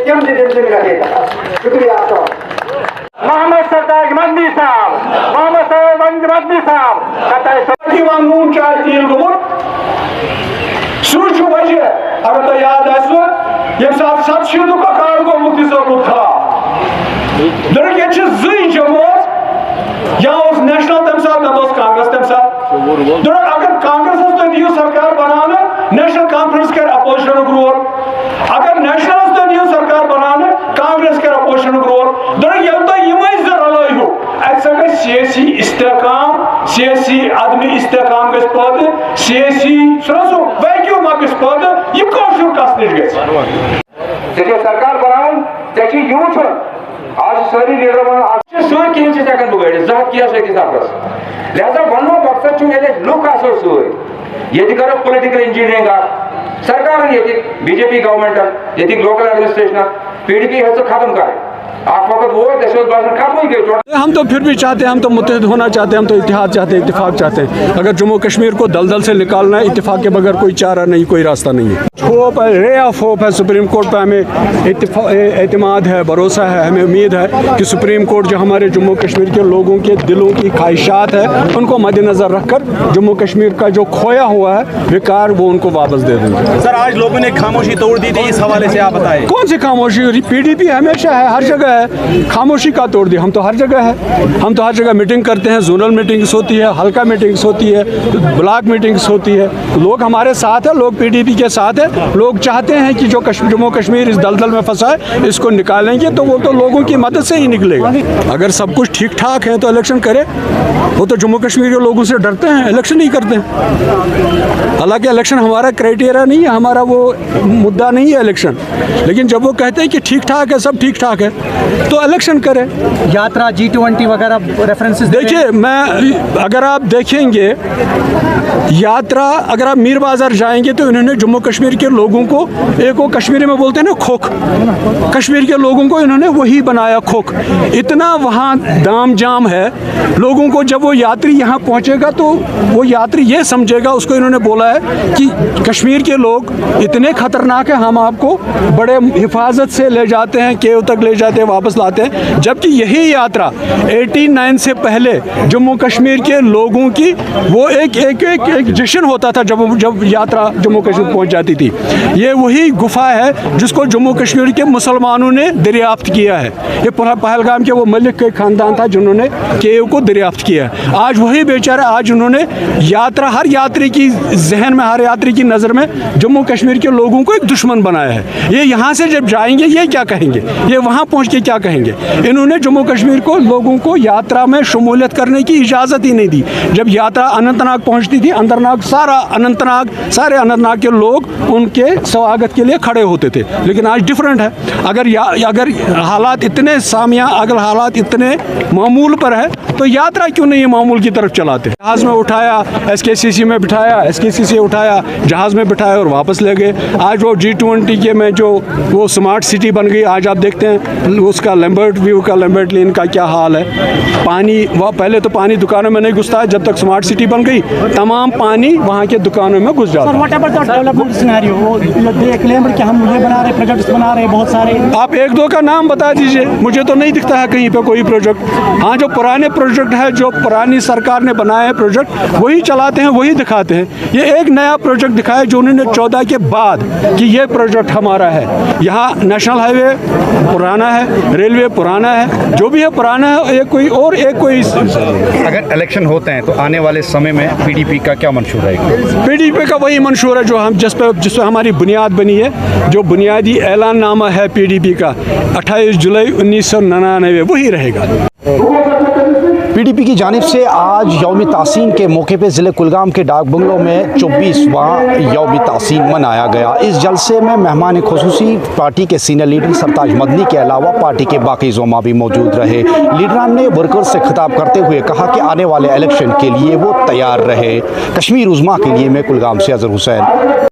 Came زندگی رہے گا. شکریہ آپ کا. محمد سرتاج مدنی صاحب, محمد سرتاج مدنی صاحب یوان نون چائے تیل گومت سہ وجہ اگر تہ یاد آسو یم سات 7 کا کارگو مفتی صاحب خلاف درک یہ زی جماعت یا اس نیشنل تم سات نہ کانگریس تم سات درک اگر کانگریس تہ دیو سرکار بنانا نیشنل کانفرنس کر اپوزیشن رول اگر نیشنل تہ دیو سرکار بنانا کانگریس کر اپوزیشن رول درک یل تہ یمے زر رلائی ہو اتسا گژھِ سیاسی استحکام سیاسی عدم استحکام گژھِ پٲدٕ سیاسی سُہ ویکیوم اکھ گژھِ پٲدٕ یہِ کٲشُر کس نِش گژھِ سرکار بناؤن ٹھیک یوں آج ساری لیڈر بنانا سر کہیں سے ہیکن بگڑ زٕ ہتھ کیا سکس نفرس لہذا ونو مقصد لُکھ آسو ست یہ کرو پولیٹیکل انجینئرنگ سرکار یہ بی جے پی گورنمنٹ یہ local administration P D P ختم کرے. ہم تو پھر بھی چاہتے ہیں, ہم تو متحد ہونا چاہتے ہیں, ہم تو اتحاد چاہتے ہیں, اتفاق چاہتے ہیں. اگر جموں کشمیر کو دلدل سے نکالنا ہے اتفاق کے بغیر کوئی چارہ نہیں, کوئی راستہ نہیں ہے. ہوپ ہے, رے آف ہوپ ہے سپریم کورٹ پہ. ہمیں اعتماد ہے, بھروسہ ہے, ہمیں امید ہے کہ سپریم کورٹ جو ہمارے جموں کشمیر کے لوگوں کے دلوں کی خواہشات ہے ان کو مد نظر رکھ کر جموں کشمیر کا جو کھویا ہوا ہے وقار وہ ان کو واپس دے دیں گے. سر آج لوگوں نے خاموشی توڑ دی تھی, اس حوالے سے آپ بتائیں. کون سی خاموشی؟ پی ڈی پی ہمیشہ ہے, ہر جگہ ہے. خاموشی کا توڑ دی, ہم تو ہر جگہ ہے. ہم تو ہر جگہ میٹنگ کرتے ہیں, زونل میٹنگس ہوتی ہے, حلقہ میٹنگس ہوتی ہے, بلاک میٹنگس ہوتی ہے. لوگ ہمارے ساتھ ہیں, لوگ پی ڈی پی کے ساتھ ہیں. لوگ چاہتے ہیں کہ جو جموں کشمیر اس دلدل میں پھنسا ہے اس کو نکالیں گے تو وہ تو لوگوں کی مدد سے ہی نکلے گا. اگر سب کچھ ٹھیک ٹھاک ہے تو الیکشن کرے. وہ تو جموں کشمیر کے لوگوں سے ڈرتے ہیں, الیکشن نہیں کرتے ہیں. حالانکہ الیکشن ہمارا کرائٹیریا نہیں ہے, ہمارا وہ مدعا نہیں ہے الیکشن. لیکن جب وہ کہتے ہیں کہ ٹھیک ٹھاک ہے, سب ٹھیک ٹھاک ہے تو الیکشن کرے. یاترا G20 وغیرہ ریفرنسز دیکھیے, میں اگر آپ دیکھیں گے یاترا, اگر آپ میر بازار جائیں گے تو انہوں نے جموں کشمیر کے لوگوں کو, ایک وہ کشمیری میں بولتے ہیں نا کھوک, کشمیر کے لوگوں کو انہوں نے وہی بنایا کھوک. اتنا وہاں دام جام ہے لوگوں کو. جب وہ یاتری یہاں پہنچے گا تو وہ یاتری یہ سمجھے گا, اس کو انہوں نے بولا ہے کہ کشمیر کے لوگ اتنے خطرناک ہیں, ہم آپ کو بڑے حفاظت سے لے جاتے ہیں, کیو تک لے جاتے ہیں, واپس لاتے ہیں. جبکہ یہی یاترا 89 سے پہلے جموں کشمیر کے لوگوں کی وہ ایک جشن ہوتا تھا جب یاترا جموں کشمیر پہنچ جاتی تھی. یہ وہی گفا ہے جس کو جموں کشمیر کے مسلمانوں نے دریافت کیا ہے. یہ پہلگام کے وہ ملک کے خاندان تھا جنہوں نے کیو کو دریافت کیا ہے. آج وہی بیچارہ, آج انہوں نے یاترا, ہر یاتری کی ذہن میں, ہر یاتری کی نظر میں جموں کشمیر کے لوگوں کو ایک دشمن بنایا ہے. یہ یہاں سے جب جائیں گے یہ کیا کہیں گے, یہ وہاں پہنچ کے کیا کہیں گے. انہوں نے جموں کشمیر کو, لوگوں کو یاترا میں شمولیت کرنے کی اجازت ہی نہیں دی. جب یاترا اننت ناگ پہنچتی تھی, سارے اننت ناگ کے لوگ ان کے سواگت کے لیے کھڑے ہوتے تھے. لیکن آج ڈفرینٹ ہے. اگر حالات اتنے سامیہ, اگر حالات اتنے معمول پر ہے تو یاترا کیوں نہیں معمول کی طرف چلاتے. جہاز میں اٹھایا, SKCC میں بٹھایا, SKCC اٹھایا, جہاز میں بٹھایا اور واپس لے گئے. آج وہ G20 کے میں جو وہ اسمارٹ سٹی بن گئی, آج آپ دیکھتے ہیں اس کا لیمبرٹ ویو کا, لیمبرٹ لین کا کیا حال ہے. پانی, وہ پہلے تو پانی دکانوں میں نہیں گھستا ہے, جب تک اسمارٹ سٹی بن گئی تمام پانی وہاں کے دکانوں میں گھس جاتا ہے. آپ ایک دو کا نام بتا دیجئے, مجھے تو نہیں دکھتا ہے کہیں پہ کوئی پروجیکٹ. ہاں, جو پرانے پروجیکٹ ہے, جو پرانی سرکار نے بنائے ہیں پروجیکٹ, وہی چلاتے ہیں, وہی دکھاتے ہیں. یہ ایک نیا پروجیکٹ دکھایا جو انہوں نے 14 کے بعد کہ یہ پروجیکٹ ہمارا ہے. یہاں نیشنل ہائی وے پرانا ہے, ریلوے پرانا ہے, جو بھی ہے پرانا ہے. ایک کوئی اور ایک کوئی. اگر الیکشن ہوتے ہیں تو آنے والے سمے میں پی ڈی پی کا کیا منشور رہے گا؟ پی ڈی پی کا وہی منشور ہے جو ہم جس پہ ہماری بنیاد بنی ہے. جو بنیادی اعلان نامہ ہے پی ڈی پی کا 28 جولائی 1999, وہی رہے گا. پی ڈی پی کی جانب سے آج یوم تاسین کے موقع پہ ضلع کلگام کے ڈاک بنگلوں میں 24واں یوم تاسین منایا گیا. اس جلسے میں مہمان خصوصی پارٹی کے سینئر لیڈر سرتاج مدنی کے علاوہ پارٹی کے باقی زعماء بھی موجود رہے. لیڈران نے ورکر سے خطاب کرتے ہوئے کہا کہ آنے والے الیکشن کے لیے وہ تیار رہے. کشمیر عظمیٰ کے لیے میں کلگام سے اظہر حسین.